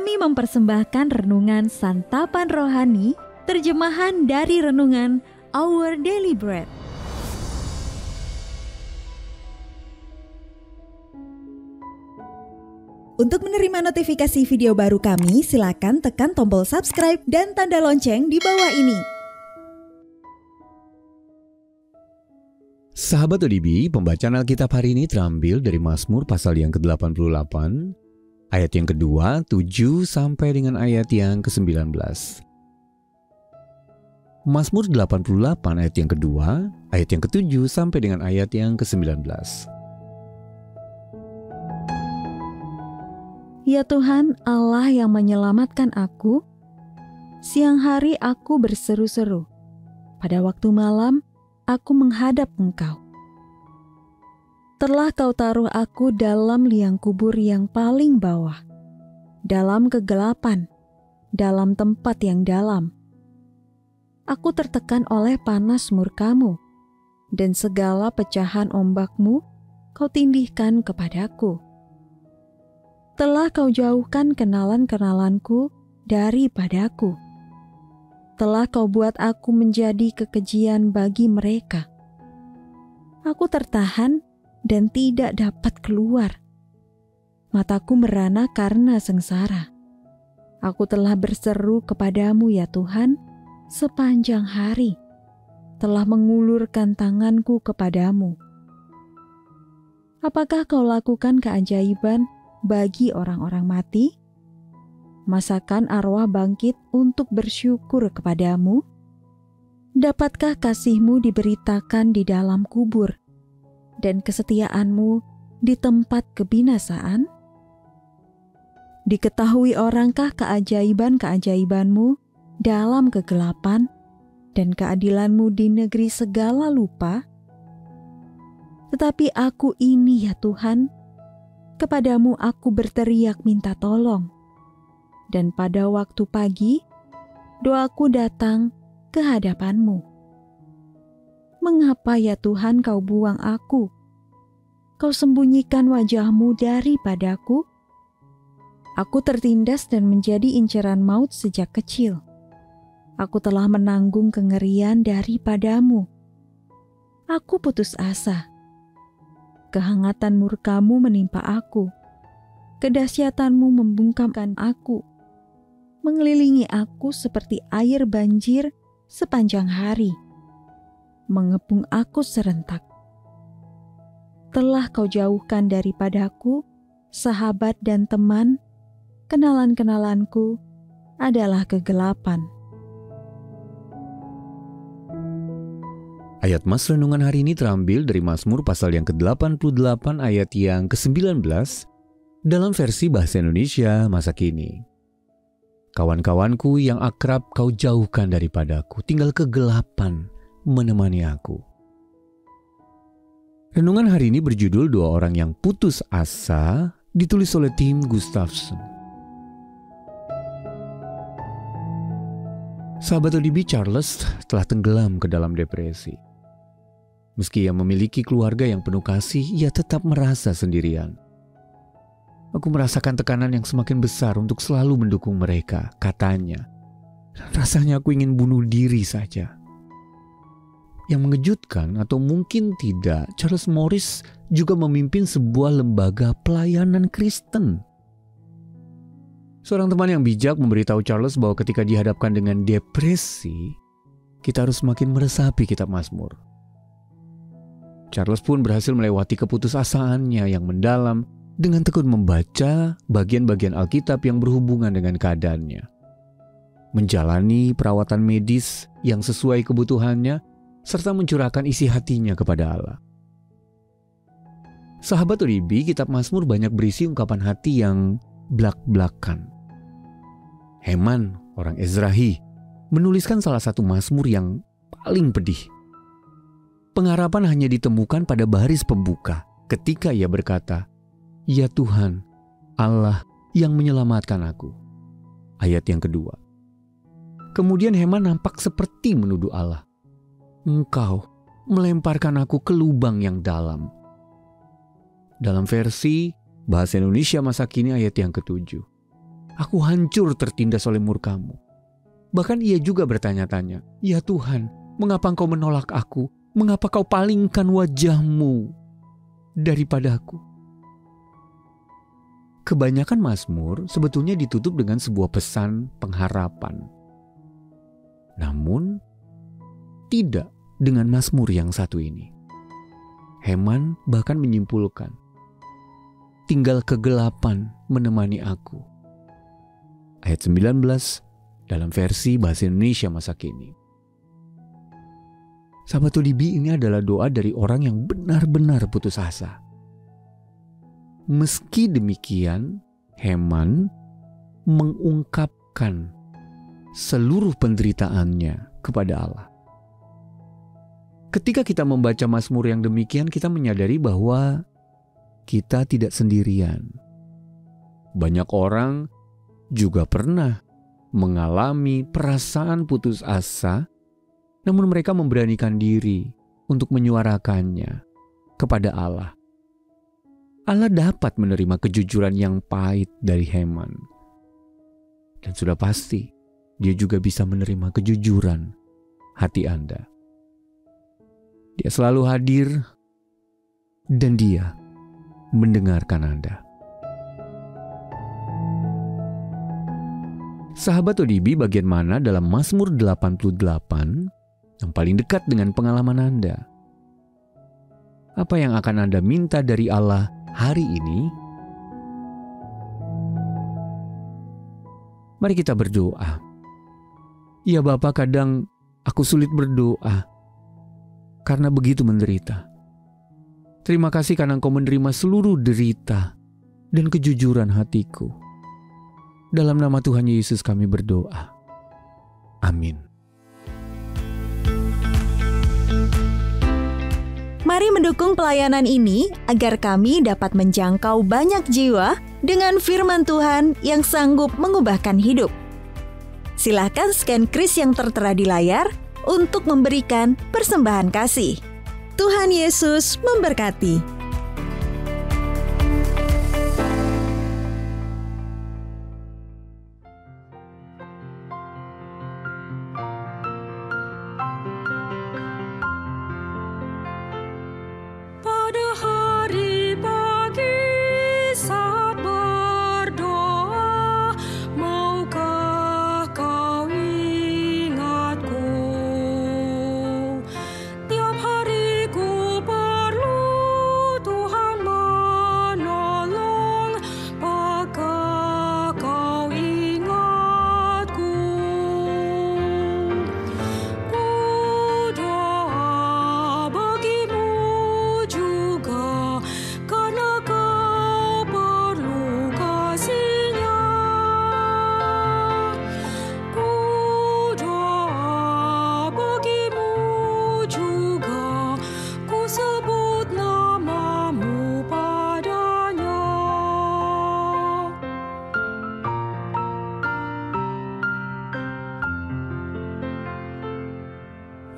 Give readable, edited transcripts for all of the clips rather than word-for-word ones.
Kami mempersembahkan renungan Santapan Rohani, terjemahan dari renungan Our Daily Bread. Untuk menerima notifikasi video baru kami, silakan tekan tombol subscribe dan tanda lonceng di bawah ini. Sahabat ODB, pembacaan Alkitab hari ini terambil dari Mazmur pasal yang ke-88, ayat yang kedua, 7 sampai dengan ayat yang ke-19. Mazmur 88 ayat yang kedua, ayat yang ke-7 sampai dengan ayat yang ke-19. Ya Tuhan, Allah yang menyelamatkan aku, siang hari aku berseru-seru. Pada waktu malam, aku menghadap Engkau. Telah Kau taruh aku dalam liang kubur yang paling bawah, dalam kegelapan, dalam tempat yang dalam. Aku tertekan oleh panas murka-Mu, dan segala pecahan ombak-Mu Kau tindihkan kepadaku. Telah Kau jauhkan kenalan-kenalanku daripadaku. Telah Kau buat aku menjadi kekejian bagi mereka. Aku tertahan dan tidak dapat keluar. Mataku merana karena sengsara. Aku telah berseru kepadamu ya Tuhan sepanjang hari, telah mengulurkan tanganku kepadamu. Apakah Kau lakukan keajaiban bagi orang-orang mati? Masakan arwah bangkit untuk bersyukur kepadamu? Dapatkah kasih-Mu diberitakan di dalam kubur, dan kesetiaan-Mu di tempat kebinasaan? Diketahui orangkah keajaiban-keajaiban-Mu dalam kegelapan, dan keadilan-Mu di negeri segala lupa? Tetapi aku ini ya Tuhan, kepadamu aku berteriak minta tolong, dan pada waktu pagi, doaku datang ke hadapan-Mu. Mengapa ya Tuhan Kau buang aku? Kau sembunyikan wajah-Mu daripadaku? Aku tertindas dan menjadi inceran maut sejak kecil. Aku telah menanggung kengerian daripadamu. Aku putus asa. Kehangatan murka-Mu menimpa aku. Kedahsyatan-Mu membungkamkan aku. Mengelilingi aku seperti air banjir sepanjang hari. Mengepung aku serentak. Telah Kau jauhkan daripadaku sahabat dan teman, kenalan-kenalanku adalah kegelapan. Ayat Mas renungan hari ini terambil dari Mazmur pasal yang ke-88 ayat yang ke-19 dalam versi Bahasa Indonesia masa kini. Kawan-kawanku yang akrab Kau jauhkan daripadaku, tinggal kegelapan menemani aku. Renungan hari ini berjudul Dua Orang yang Putus Asa, ditulis oleh Tim Gustafson. Sahabat ODB, Charles telah tenggelam ke dalam depresi. Meski ia memiliki keluarga yang penuh kasih, ia tetap merasa sendirian. Aku merasakan tekanan yang semakin besar untuk selalu mendukung mereka, katanya. Rasanya aku ingin bunuh diri saja. Yang mengejutkan atau mungkin tidak, Charles Morris juga memimpin sebuah lembaga pelayanan Kristen. Seorang teman yang bijak memberitahu Charles bahwa ketika dihadapkan dengan depresi, kita harus semakin meresapi kitab Mazmur. Charles pun berhasil melewati keputusasaannya yang mendalam dengan tekun membaca bagian-bagian Alkitab yang berhubungan dengan keadaannya. Menjalani perawatan medis yang sesuai kebutuhannya, serta mencurahkan isi hatinya kepada Allah. Sahabat ODB, kitab Mazmur banyak berisi ungkapan hati yang blak-blakan. Heman, orang Ezrahi, menuliskan salah satu Mazmur yang paling pedih. Pengharapan hanya ditemukan pada baris pembuka ketika ia berkata, "Ya Tuhan, Allah yang menyelamatkan aku." Ayat yang kedua. Kemudian Heman nampak seperti menuduh Allah. "Engkau melemparkan aku ke lubang yang dalam." Dalam versi Bahasa Indonesia masa kini ayat yang ke-7. Aku hancur tertindas oleh murka-Mu. Bahkan ia juga bertanya-tanya, "Ya Tuhan, mengapa Engkau menolak aku? Mengapa Kau palingkan wajah-Mu daripadaku?" Kebanyakan mazmur sebetulnya ditutup dengan sebuah pesan pengharapan. Namun, tidak dengan mazmur yang satu ini. Heman bahkan menyimpulkan, "Tinggal kegelapan menemani aku." Ayat 19 dalam versi bahasa Indonesia masa kini. Sahabat ODB, ini adalah doa dari orang yang benar-benar putus asa. Meski demikian, Heman mengungkapkan seluruh penderitaannya kepada Allah. Ketika kita membaca mazmur yang demikian, kita menyadari bahwa kita tidak sendirian. Banyak orang juga pernah mengalami perasaan putus asa, namun mereka memberanikan diri untuk menyuarakannya kepada Allah. Allah dapat menerima kejujuran yang pahit dari Heman. Dan sudah pasti, Dia juga bisa menerima kejujuran hati Anda. Dia selalu hadir dan Dia mendengarkan Anda. Sahabat ODB, bagian mana dalam Mazmur 88 yang paling dekat dengan pengalaman Anda? Apa yang akan Anda minta dari Allah hari ini? Mari kita berdoa. Ya Bapa, kadang aku sulit berdoa karena begitu menderita. Terima kasih karena Engkau menerima seluruh derita dan kejujuran hatiku. Dalam nama Tuhan Yesus kami berdoa. Amin. Mari mendukung pelayanan ini agar kami dapat menjangkau banyak jiwa dengan firman Tuhan yang sanggup mengubahkan hidup. Silahkan scan kris yang tertera di layar untuk memberikan persembahan kasih. Tuhan Yesus memberkati.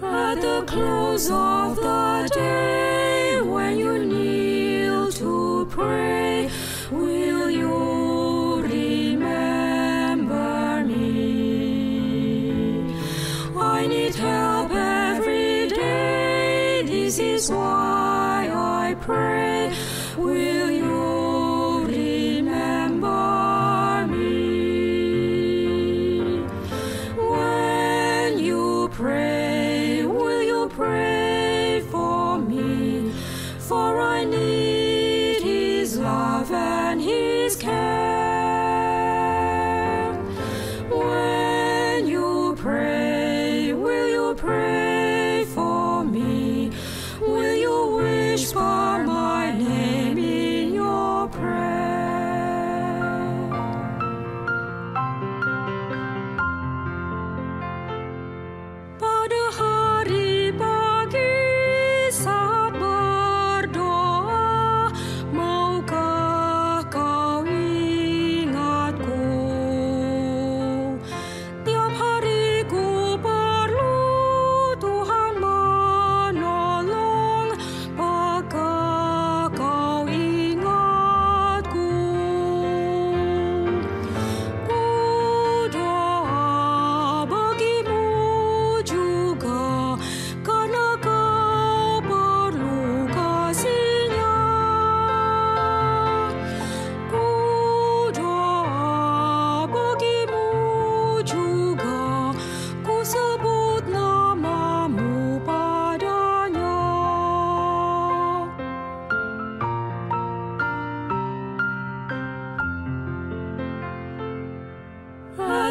At the close of the day, when you kneel to pray, will you remember me? I need help every day, this is why I pray. Will you remember me? When you pray, pray for me, for I need His love and His care. When you pray, will you pray for me? Will you whisper my name in your prayer? Pada hari saat berdoa, maukah kau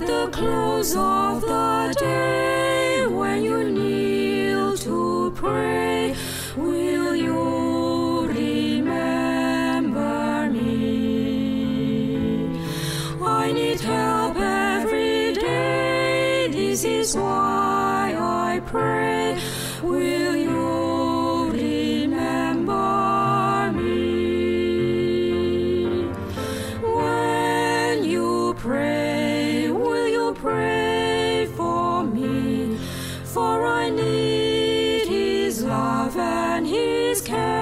At the close of the day, when you kneel to pray, will you remember me? I need help every day, this is why I pray. Will you remember me? When you pray, will you pray for me? For I need His love and His care.